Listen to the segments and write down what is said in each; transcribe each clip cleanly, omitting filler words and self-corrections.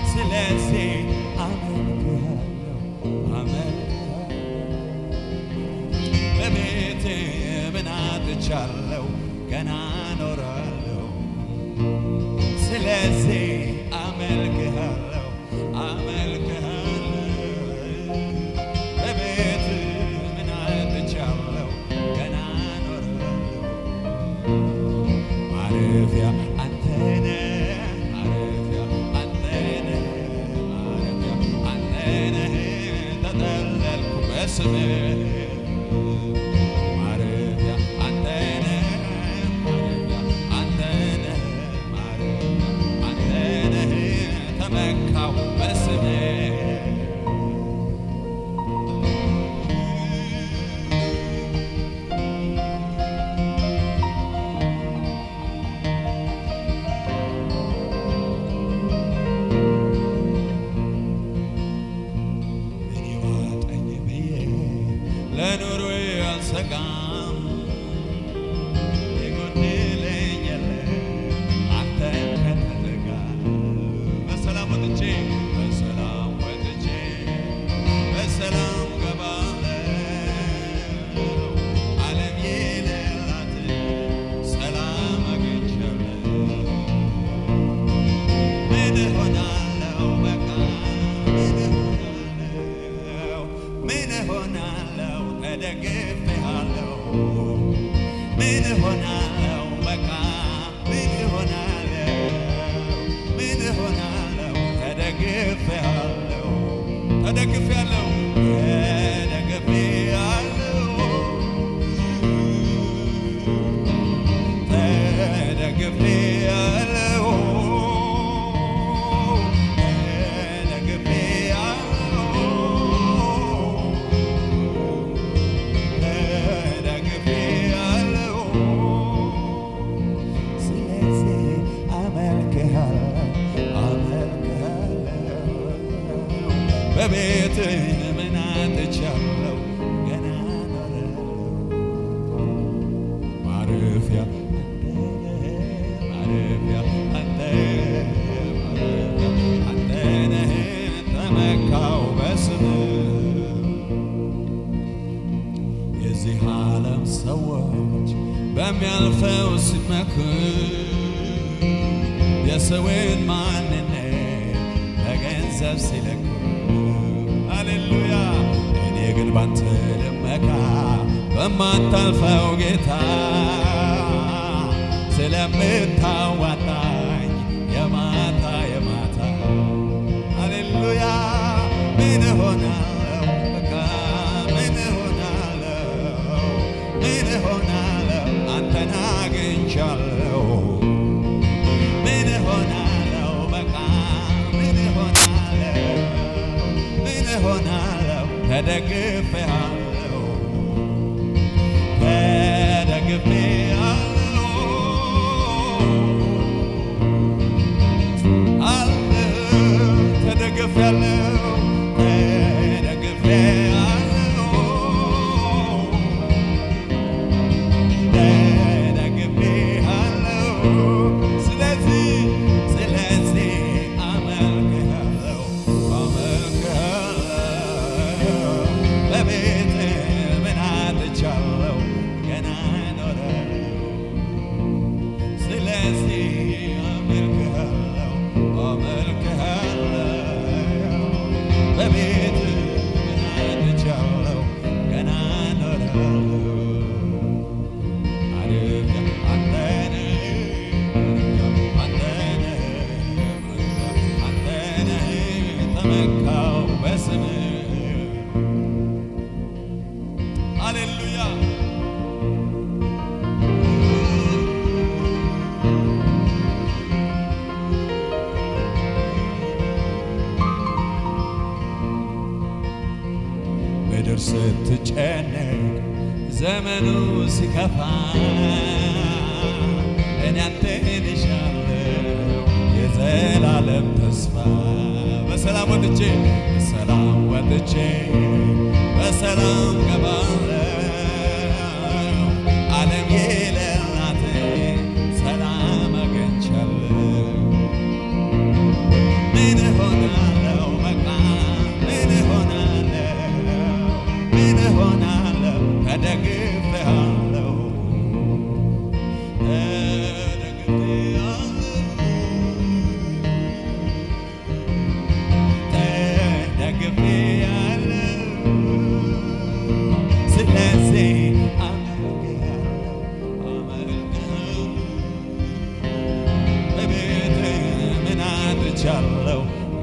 ስለዚህ አመልክሃለሁ በቤቴ ምን አጥቻለሁ ገና እኖራለሁ ስለዚህ አመልክሃለሁ በቤት ምን አጥቻለሁ ገና እኖራለሁ ማረፊያ አንተ ነህ በስምህ ማረፊያ አንተ ነህ ተመካሁ በስምህ ለኑሮዬ አልሰጋም የጎደለኝ የለም አንተን ከተጠጋ በሰላም ወጥቼ በሰላም ገባለሁ ዓለም የሌላት ሰላም አግኝቻለሁ ምን እሆናለሁ በቃ ምን እሆናለሁ ተደግፌሃለሁ ምን እሆናለሁ በቃ ምን እሆናለሁ ተደግፌሃለሁ በቤትህ ምን አጥቻለሁ ገና እኖራለሁ ማረፊያ አንተ ነህ ተመካሁ በስምህ የዚህ ዓለም ሰዎች በሚያልፈው ሲመኩ የሰውን ማንነት በገንዘብ ሲለኩ ሃሌሉያ እኔ ግን ባንተ ልመካ በማታልፈው ጌታ ስለምታዋጣኝ የማታ ሃሌሉያ ምን እሆናለሁ በቃ ምን እሆናለሁ አንተን አግኝቻለሁ ምን እሆናለሁ በቃ ምን እሆናለሁ ተደግፌሃለሁ ተመካሁ በስምህ ሃሌሉያ ምድር ስትጨነቅ ዘመኑ ሲከፋ እኔ አንተን እሻለሁ የዘላለም ተስፋ በሰላም ወጥቼ በሰላም ወጥቼ በሰላም ገባለሁ ዓለም የሌላት ሰላም አግኝቻለሁ ምን እሆናለሁ በቃ ምን እሆናለሁ ተደግፌአለሁ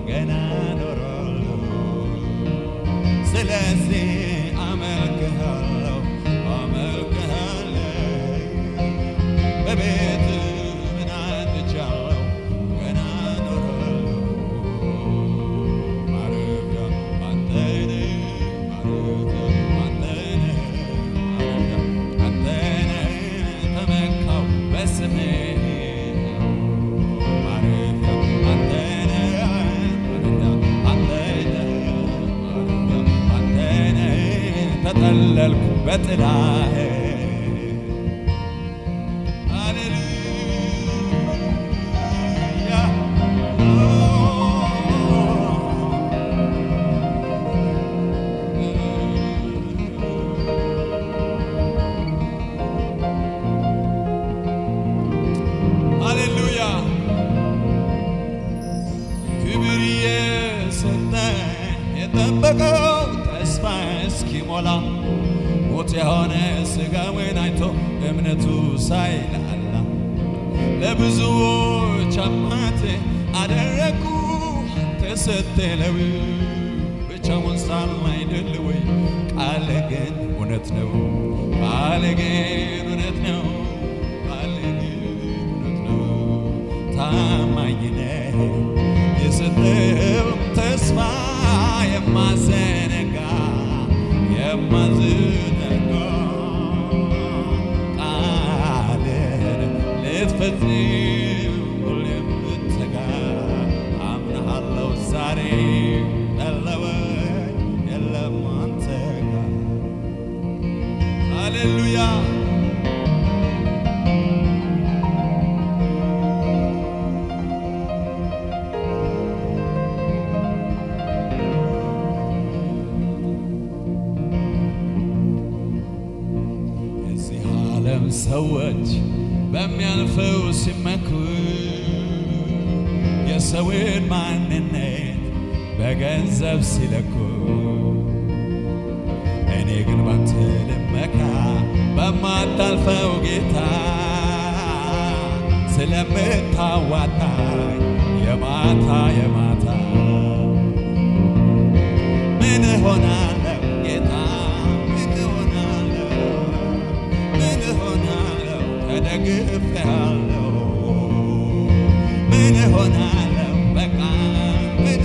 ገና ኖራለሁ ስለዚህ አመልክሃለሁ በቤት ምን አጥቻለሁ ገና ኖራለሁ ማረፊያ አንተ ነህ አንተ ነህ ተመካሁ በስምህ ተጠለልኩ በጥላህ ሃሌሉያ ክብር የሰጠኝ የጠበቀው ተስፋ እስኪሞላ ሞት የሆነ ሥጋዌን አይቶ እምነቱ ሳይላላ ለብዙዎች አባቴ አደረግኩ አንተ ስትለው ብቻውን ሳለ አይደል ወይ ቃል ግን እውነት ነው ቃል ግን እውነት ነው ቃል ግን እውነት ነው ታማኝ ነህ የሰጠው ተስፋ የማዘነጋ ቃልን ልትፈጽም ሁሌም ብትተጋ አምናለሁ ዛሬ ተለወጥ የለም አንተ ጋር ሃሌሉያ ሰዎች በሚያልፈው ሲመኩ የሰውን ማንነት በገንዘብ ሲለኩ እኔ ግን ባንተ ልመካ በማታልፈው ጌታ ስለምታዋጣኝ የማታ ምን እሆናለሁ ጌታ ተደግፌአለሁ ምን እሆናለሁ በቃ ምን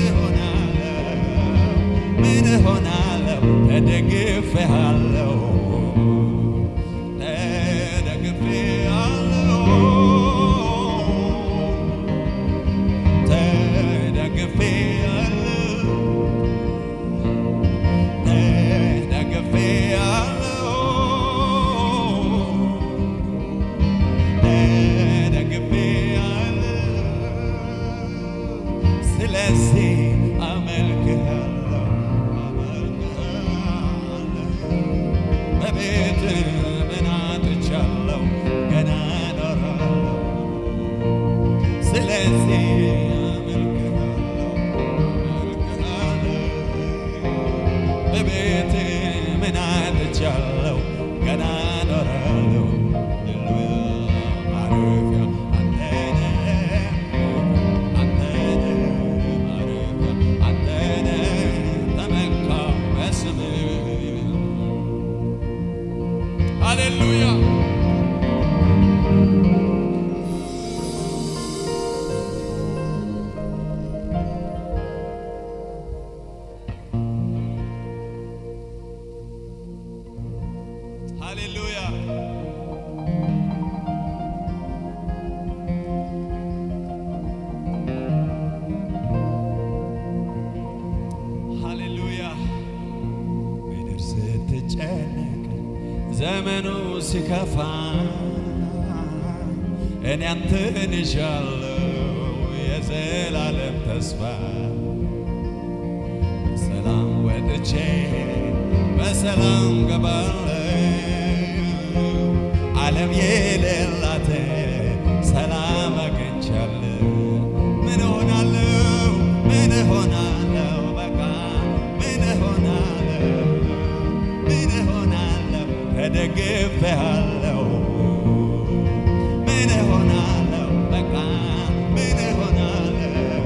እሆናለሁ ተደግፌአለሁ ስለዚህ አመልክሃለሁ በቤት ምን አጥቻለሁ ገና ኖራለሁ ስለዚህ አመልክሃለሁ በቤት ምን አጥቻለሁ ገና ኖራለሁ ሃሌሉያ ዘመኑ ሲከፋ እኔ አንተን ይዣለሁ የዘላለም ተስፋ በሰላም ወጥቼ በሰላም ገባለሁ ዓለም የሌላት ሰላም አግኝቻለሁ ምን እሆናለሁ ምን እሆናለሁ በቃ ምን እሆናለሁ ምን እሆናለሁ ተደግፌሃለሁ ምን እሆናለሁ በቃ ምን እሆናለሁ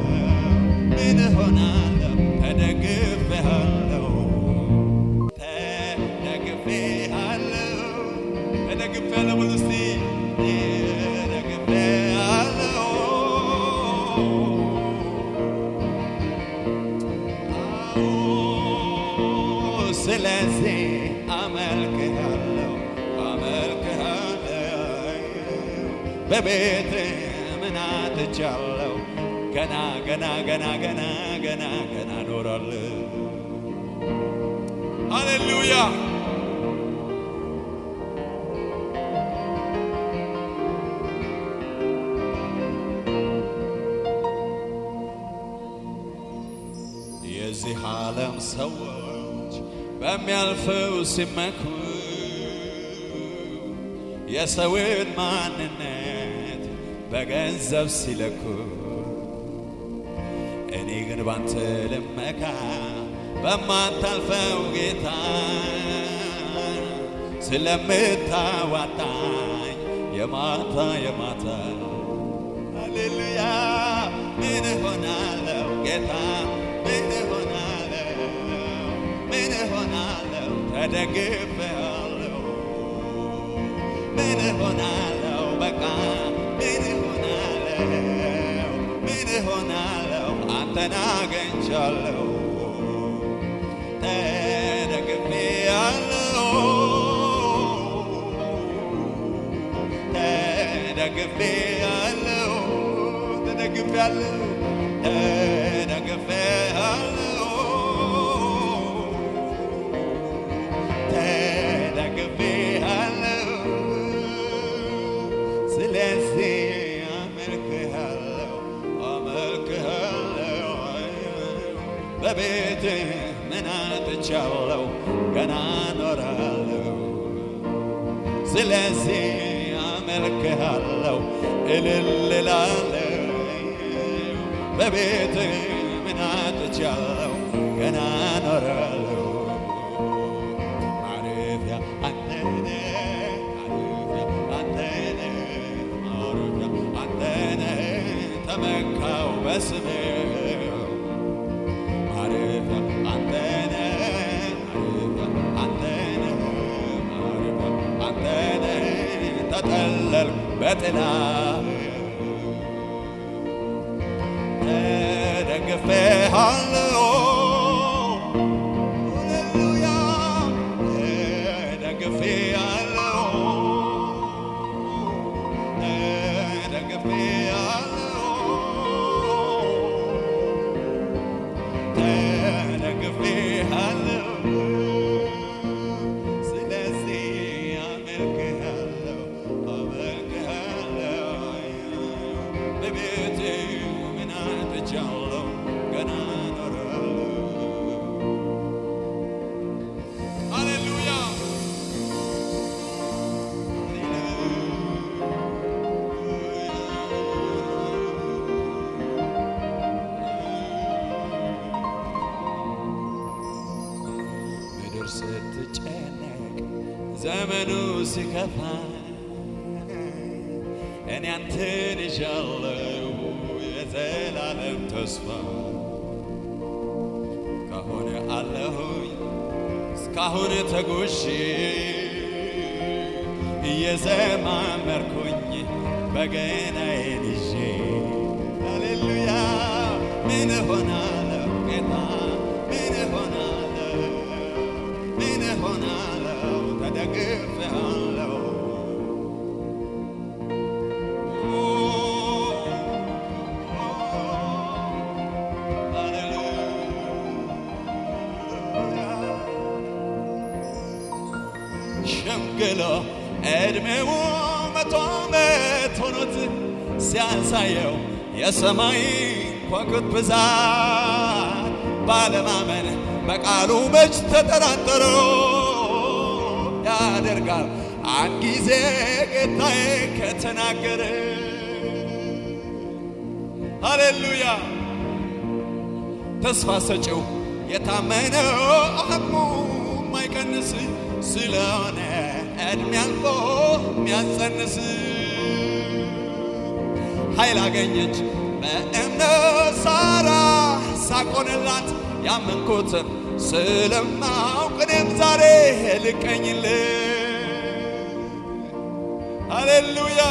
ምን እሆናለሁ ተደግፌሃለሁ ተደግፌሃለሁ በሉ እስቲ ተደግፌሃለሁ ስለዚህ አመልክሃለሁ በቤት ምን አጥቻለሁ ገና ገና ገና ገና ገና ገና እኖራለሁ ሃሌሉያ የዚህ ዓለም ሰዎች በሚያልፈው ሲመኩ የሰውን ማንነት በገንዘብ ሲለኩ እኔ ግን ባንተ ልመካ በማታልፈው ጌታ ስለምታዋጣኝ የማታ የማታ ሃሌሉያ ምን እሆናለሁ ጌታ ምን እሆናለሁ ምን እሆናለሁ ተደግፌሃለሁ ምን እሆናለሁ በቃ ምን እሆናለሁ ምን እሆናለሁ አንተን አግኝቻለሁ ተደግፌሃለሁ ተደግፌሃለሁ ተደግፌሃለሁ ተደግፌሃለሁ ተደግፌሃለሁ ስለዚህ አመልክሃለሁ በቤት ምን አጥቻለሁ ገና እኖራለሁ ስለዚህ አመልክሃለሁ እልል እላለሁ በቤት ምን አጥቻለሁ ገና እኖራለሁ ማረፊያ አንተ ነህ ማረፊያ አንተ ነህ ተመካው በስምህ ማረፊያ አንተ ነህ አንተ ነህ ተጠለልኩ በጥላ ተደግፌሃለሁ ሃሌሉያ ተደግፌሃለሁ ተደግፌሃለሁ ተደግፌሃለሁ ስለዚህ አመልክሃለሁ በቤቴ ምን አጥቻለሁ ገና እኖራለሁ ሃሌሉያ ምድር ስትጨነቅ ዘመኑ ሲከፋ እኔ አንተን ይዣለሁ የዘላለም ተስፋ ካሁን አለሁኝ እስካሁን ተጉዤ እየዘማመርኩኝ በገናዬን ይዤ ሃሌሉያ ምን እሆናለሁ ጌታ ምን እሆናለሁ ምን እሆናለሁ ተደግፌሃለሁ አገልግሎ ዕድሜው 100 ዓመት ሆኖት ሲያሳየው የሰማይ ከዋክብት ብዛት ባለማመን በቃሉ መች ተጠራጠሮ ያደርጋል አንድ ጊዜ ጌታዬ ከተናገረ። ሃሌሉያ! ተስፋ ሰጪው የታመነው አቅሙ ማይቀንስ ስለሆነ ዕድሜ አልፎ የሚያጸንስ ኃይል አገኘች በእምነት ሳራ ሳቆንላት ያመንኩትን ስለማውቅ እኔም ዛሬ ልቀኝልህ። ሃሌሉያ!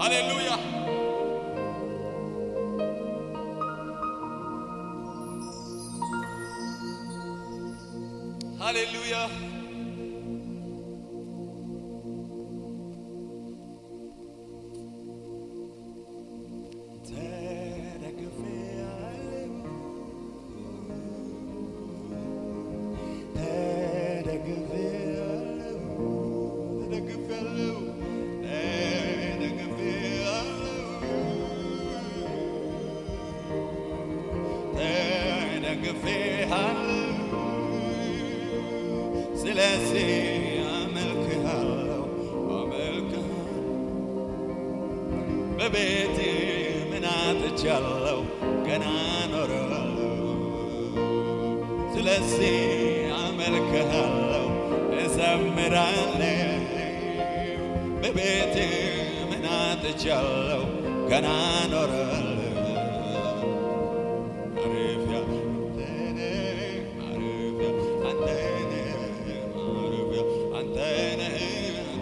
ሃሌሉያ! ሃሌሉያ! ስለዚህ አመልክሃለሁ በቤቴ ምን አጥቻለሁ ገና ኖራለሁ። ስለዚህ አመልክሃለሁ እዘምራለሁ በቤቴ ምን አጥቻለሁ ገና ኖራለሁ።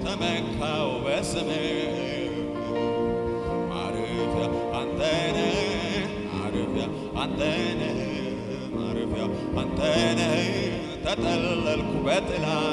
ተመካው በስምህ ማረፊያ አንተነህ ማረፊያ አንተነህ ማረፊያ አንተነህ ተጠለልኩ በጥላህ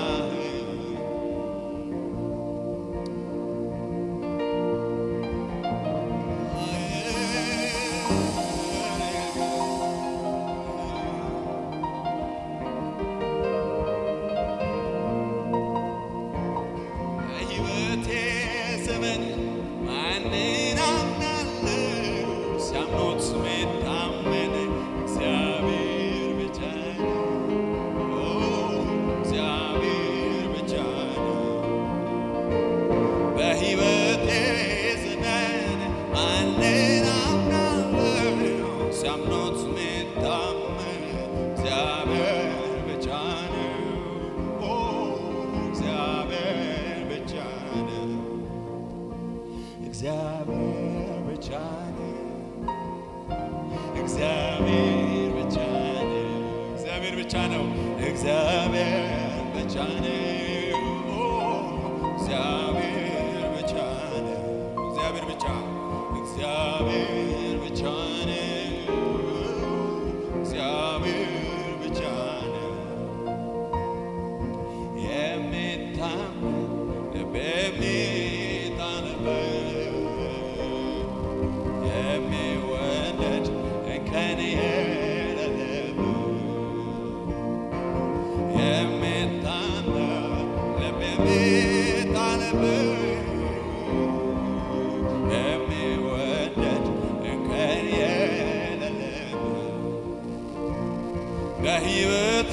በሕይወቴ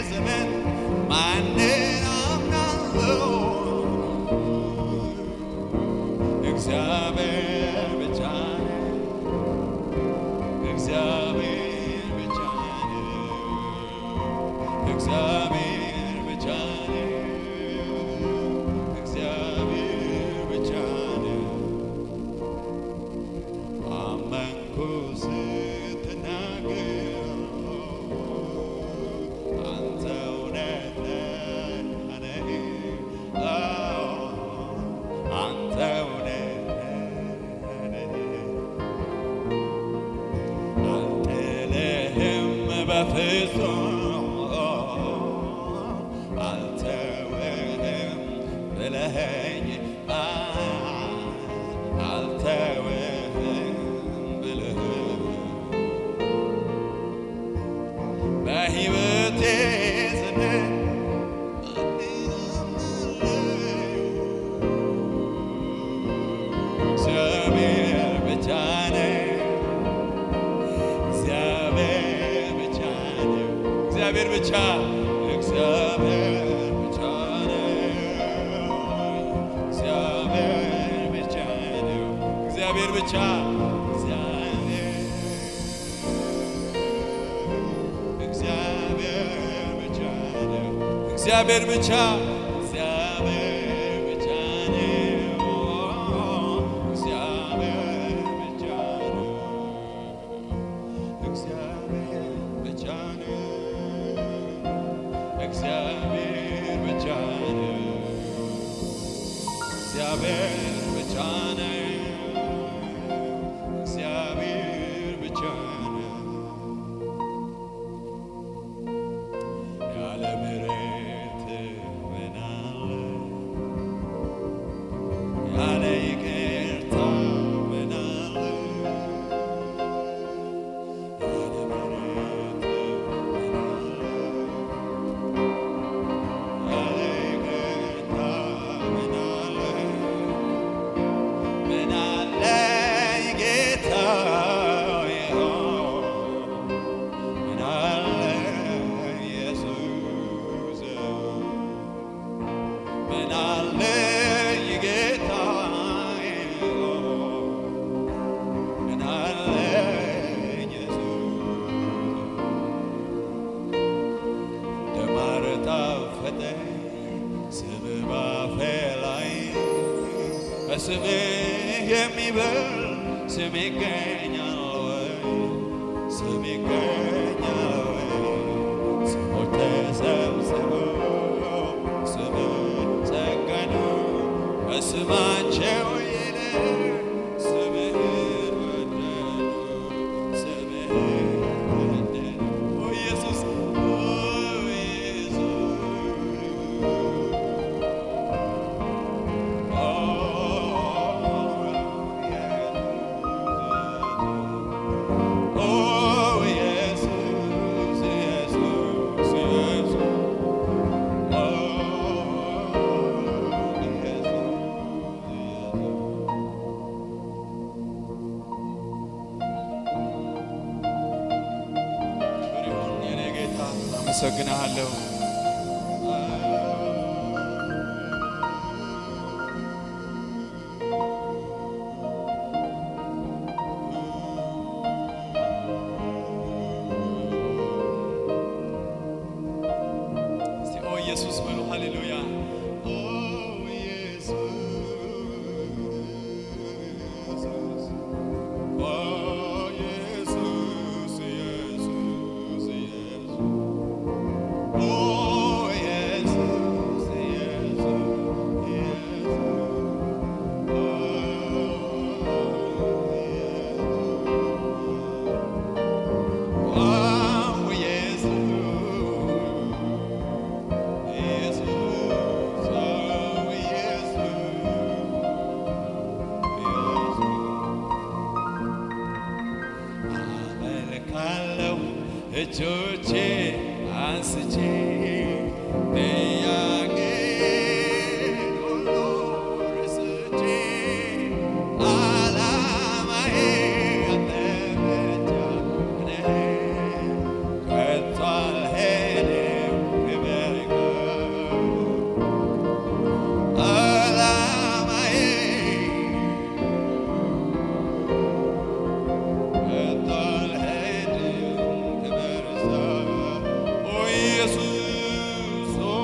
ዘመን ማንን አምናለሁ? እግዚአብሔር ብቻ ነው። እግዚአብሔር ብቻ ነው። እግዚአብሔር ብቻ ነው። እግዚአብሔር ብቻ ነው። አመንኩ ስትናገር በፍጹም አልተውህም ብለኸኝ የሕይወቴ ዘመን እግዚአብሔር ብቻ ነው። እግዚአብሔር ብቻ ነው። እግዚአብሔር ብቻ እግዚአብሔር ብቻ ነው። እግዚአብሔር ብቻ ነው። እግዚአብሔር ብቻ እግዚአብሔር ብቻ እግዚአብሔር ብቻ ነው። እግዚአብሔር ብቻ ነው። እግዚአብሔር ብቻ ነው። እግዚአብሔር ብቻ ነው። እግዚአብሔር ብቻ ነው። እግዚአብሔር ብቻ ነው። ያለ ምሕረት ምን አለ? ያለ ይቅርታ ምን አለ? ያለ ምሕረት ምን አለ? ያለ ይቅርታ ምን አለ? ምን አለ ጌታዬ ምን አለ ኢየሱስ ምን አለ ጌታዬ ምን አለ ኢየሱስ ደማር ጣፈጠኝ ስምህ ባፌ ላይ በስምህ የሚበልጥ ስም ይገኛል ወይ? ስም ይገኛል ወይ? ስሞች ተሰብስበው ስምህን ሰገዱ በስማቸው ይልቅ ስምህን ወደዱ ስምህን ወደዱ ኦ ኢየሱስ ኦ ኢየሱስ አመሰግንሃለሁ። እስቲ ኦ ኢየሱስ በሉ። ሃሌሉያ ኦ ኢየሱስ ኦ ኢየሱስ ኢየሱስ ኢየሱስ እጆቼ አንስቼ ጥያቄን ሁሉ ረስቼ ዓላማዬ አንተ ብቻ ነህ። ከቶ አልሄድም ክብር ጋር ዓላማዬ ከቶ አልሄድም ክብር ጋር ኦ ኢየሱስ ኦ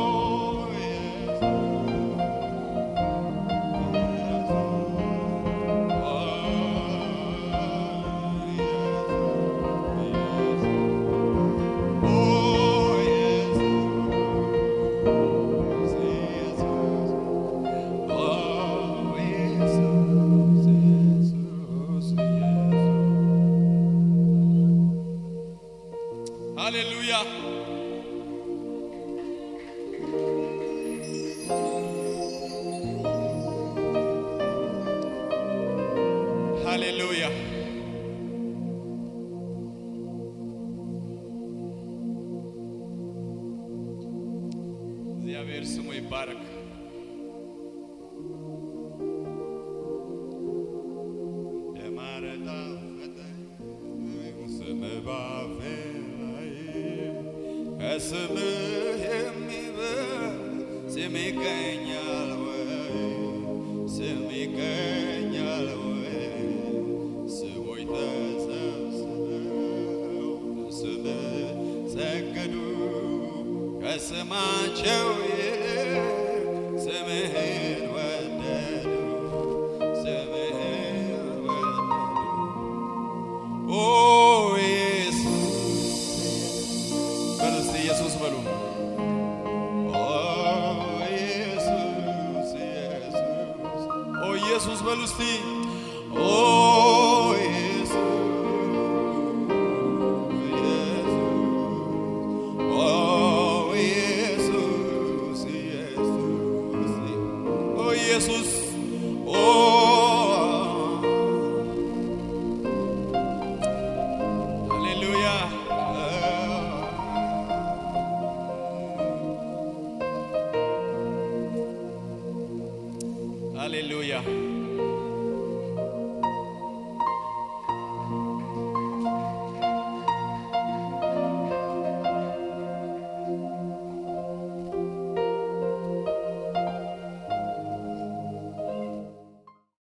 ሃሌሉያ ሃሌሉያ እግዚአብሔር ስሙ ይባረክ። ደማረታ ፈጠኝ ስምህ ባፌ ላይ ከስምህ የሚበልጥ ስም ይገኛል ወይ? ስም ይገኛል ወይ? ሰዎች ተሰብስበው ስምህ ሰገዱ ከስማቸው